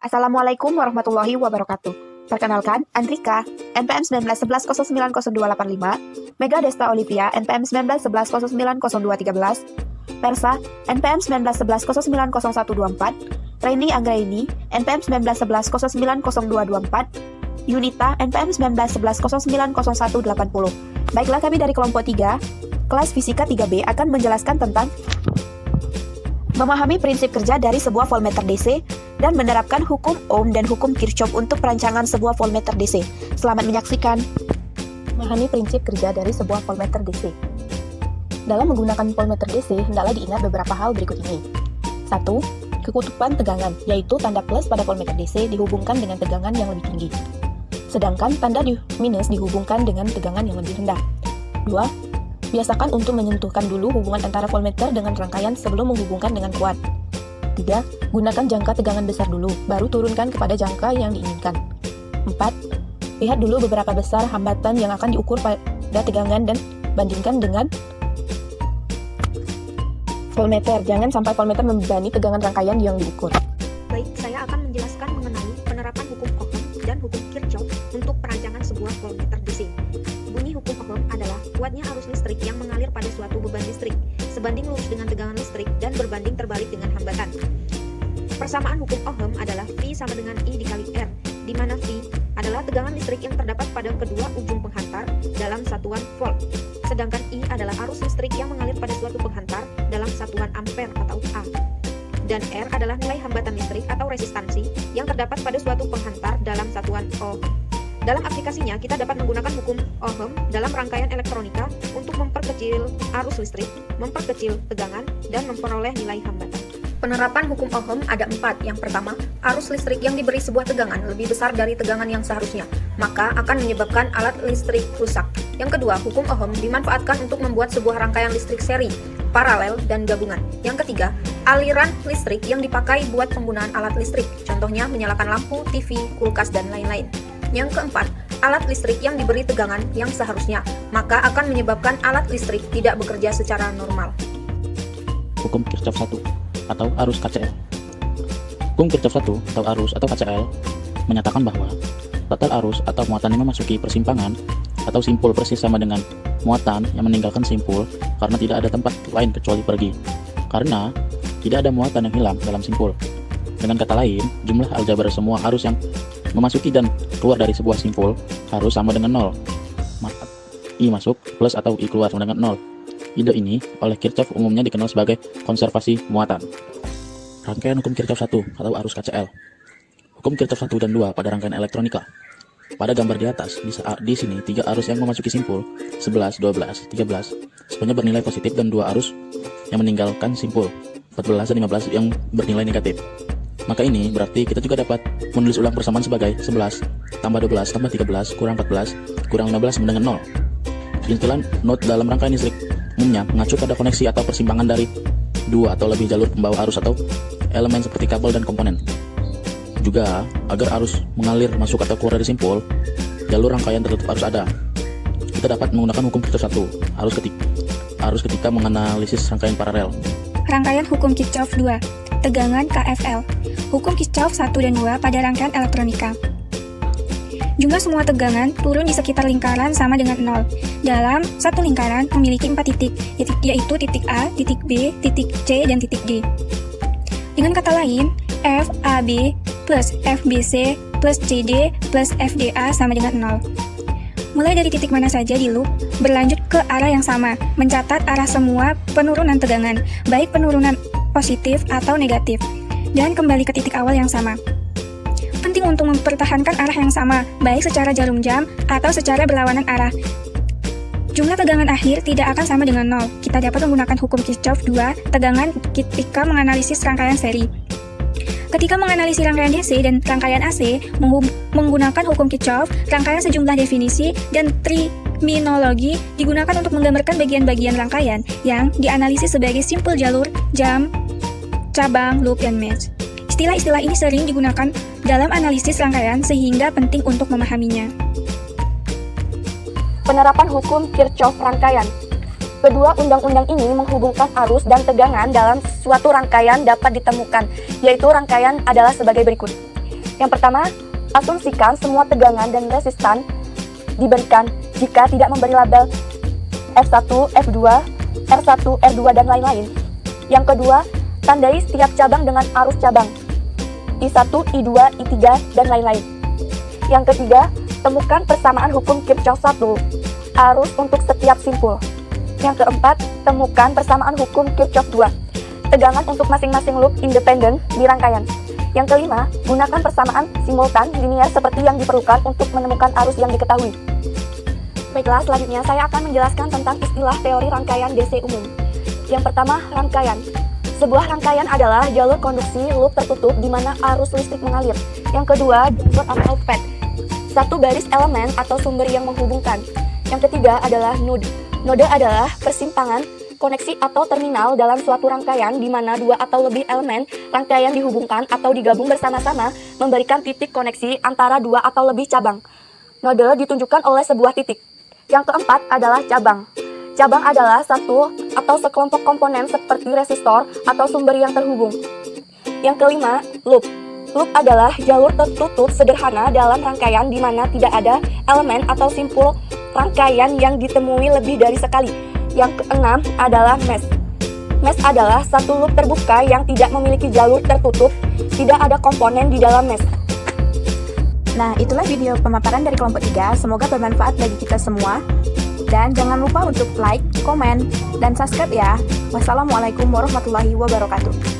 Assalamualaikum warahmatullahi wabarakatuh. Perkenalkan, Andrika, NPM 1911090285, Mega Desta Olivia, NPM 1911090213, Persa, NPM 1911090124, Reni Anggraini, NPM 1911090224, Yunita, NPM 1911090180. Baiklah, kami dari kelompok 3, kelas Fisika 3B akan menjelaskan tentang memahami prinsip kerja dari sebuah voltmeter DC dan menerapkan hukum Ohm dan hukum Kirchhoff untuk perancangan sebuah voltmeter DC. Selamat menyaksikan. Memahami prinsip kerja dari sebuah voltmeter DC. Dalam menggunakan voltmeter DC, hendaklah diingat beberapa hal berikut ini. 1. Kekutupan tegangan, yaitu tanda plus pada voltmeter DC dihubungkan dengan tegangan yang lebih tinggi. Sedangkan tanda minus dihubungkan dengan tegangan yang lebih rendah. 2. Biasakan untuk menyentuhkan dulu hubungan antara voltmeter dengan rangkaian sebelum menghubungkan dengan kuat. 3. Gunakan jangka tegangan besar dulu, baru turunkan kepada jangka yang diinginkan. 4. Lihat dulu beberapa besar hambatan yang akan diukur pada tegangan dan bandingkan dengan voltmeter. Jangan sampai voltmeter membebani tegangan rangkaian yang diukur. Baik, saya akan menjelaskan mengenai penerapan hukum Ohm dan hukum Kirchhoff untuk perancangan sebuah voltmeter DC. Bunyi hukum Ohm adalah kuatnya arus listrik yang mengalir pada suatu beban listrik sebanding lurus dengan tegangan listrik dan berbanding terbalik dengan hambatan. Persamaan hukum Ohm adalah V sama dengan I dikali R, di mana V adalah tegangan listrik yang terdapat pada kedua ujung penghantar dalam satuan volt, sedangkan I adalah arus listrik yang mengalir pada suatu penghantar dalam satuan ampere atau A. Dan R adalah nilai hambatan listrik atau resistansi yang terdapat pada suatu penghantar dalam satuan Ohm. Dalam aplikasinya, kita dapat menggunakan hukum Ohm dalam rangkaian elektronika untuk memperkecil arus listrik, memperkecil tegangan, dan memperoleh nilai hambatan. Penerapan hukum Ohm ada 4. Yang pertama, arus listrik yang diberi sebuah tegangan lebih besar dari tegangan yang seharusnya, maka akan menyebabkan alat listrik rusak. Yang kedua, hukum Ohm dimanfaatkan untuk membuat sebuah rangkaian listrik seri, paralel, dan gabungan. Yang ketiga, aliran listrik yang dipakai buat penggunaan alat listrik, contohnya menyalakan lampu, TV, kulkas, dan lain-lain. Yang keempat, alat listrik yang diberi tegangan yang seharusnya, maka akan menyebabkan alat listrik tidak bekerja secara normal. Hukum Kirchhoff 1 atau arus KCL. Hukum Kirchhoff 1 atau arus atau KCL menyatakan bahwa total arus atau muatan yang memasuki persimpangan atau simpul persis sama dengan muatan yang meninggalkan simpul karena tidak ada tempat lain kecuali pergi, karena tidak ada muatan yang hilang dalam simpul. Dengan kata lain, jumlah aljabar semua arus yang memasuki dan keluar dari sebuah simpul harus sama dengan 0. Maka I masuk plus atau I keluar sama dengan 0. Ide ini oleh Kirchhoff umumnya dikenal sebagai konservasi muatan. Rangkaian hukum Kirchhoff 1 atau arus KCL. Hukum Kirchhoff 1 dan 2 pada rangkaian elektronika. Pada gambar di atas, di sini 3 arus yang memasuki simpul 11, 12, 13 semuanya bernilai positif dan 2 arus yang meninggalkan simpul 14 dan 15 yang bernilai negatif. Maka ini berarti kita juga dapat menulis ulang persamaan sebagai 11 tambah 12 tambah 13 kurang 14 kurang 15 sama dengan 0. Intilan note dalam rangkaian listrik umumnya mengacu pada koneksi atau persimpangan dari 2 atau lebih jalur pembawa arus atau elemen seperti kabel dan komponen. Juga agar arus mengalir masuk atau keluar dari simpul, jalur rangkaian tertutup harus ada. Kita dapat menggunakan hukum Kirchhoff 1 arus ketika menganalisis rangkaian paralel. Rangkaian hukum Kirchhoff 2, tegangan KFL. Hukum Kirchhoff 1 dan 2 pada rangkaian elektronika. Jumlah semua tegangan turun di sekitar lingkaran sama dengan 0. Dalam satu lingkaran memiliki 4 titik, yaitu titik A, titik B, titik C, dan titik D. Dengan kata lain, FAB plus FBC plus CD plus FDA sama dengan 0. Mulai dari titik mana saja di loop, berlanjut ke arah yang sama, mencatat arah semua penurunan tegangan, baik penurunan positif atau negatif, dan kembali ke titik awal yang sama. Penting untuk mempertahankan arah yang sama, baik secara jarum jam atau secara berlawanan arah. Jumlah tegangan akhir tidak akan sama dengan 0. Kita dapat menggunakan hukum Kirchhoff 2 tegangan ketika menganalisis rangkaian seri. Ketika menganalisis rangkaian DC dan rangkaian AC, menggunakan hukum Kirchhoff, rangkaian sejumlah definisi dan terminologi digunakan untuk menggambarkan bagian-bagian rangkaian yang dianalisis sebagai simpul jalur, jam, cabang, loop, dan mesh. Istilah-istilah ini sering digunakan dalam analisis rangkaian sehingga penting untuk memahaminya. Penerapan hukum Kirchhoff rangkaian. Kedua undang-undang ini menghubungkan arus dan tegangan dalam suatu rangkaian dapat ditemukan, yaitu rangkaian adalah sebagai berikut. Yang pertama, asumsikan semua tegangan dan resistan diberikan jika tidak memberi label F1, F2, R1, R2, dan lain-lain. Yang kedua, tandai setiap cabang dengan arus cabang I1, I2, I3, dan lain-lain. Yang ketiga, temukan persamaan hukum Kirchhoff 1 arus untuk setiap simpul. Yang keempat, temukan persamaan hukum Kirchhoff 2 tegangan untuk masing-masing loop independen di rangkaian. Yang kelima, gunakan persamaan simultan linear seperti yang diperlukan untuk menemukan arus yang diketahui. Baiklah, selanjutnya saya akan menjelaskan tentang istilah teori rangkaian DC umum. Yang pertama, rangkaian. Sebuah rangkaian adalah jalur konduksi loop tertutup di mana arus listrik mengalir. Yang kedua, jalur atau path, satu baris elemen atau sumber yang menghubungkan. Yang ketiga adalah node. Node adalah persimpangan, koneksi atau terminal dalam suatu rangkaian di mana dua atau lebih elemen rangkaian dihubungkan atau digabung bersama-sama memberikan titik koneksi antara dua atau lebih cabang. Node ditunjukkan oleh sebuah titik. Yang keempat adalah cabang. Cabang adalah satu atau sekelompok komponen seperti resistor atau sumber yang terhubung. Yang kelima, loop. Loop adalah jalur tertutup sederhana dalam rangkaian di mana tidak ada elemen atau simpul rangkaian yang ditemui lebih dari sekali. Yang keenam adalah mesh. Mesh adalah satu loop terbuka yang tidak memiliki jalur tertutup, tidak ada komponen di dalam mesh. Nah, itulah video pemaparan dari kelompok 3. Semoga bermanfaat bagi kita semua. Dan jangan lupa untuk like, komen, dan subscribe ya. Wassalamualaikum warahmatullahi wabarakatuh.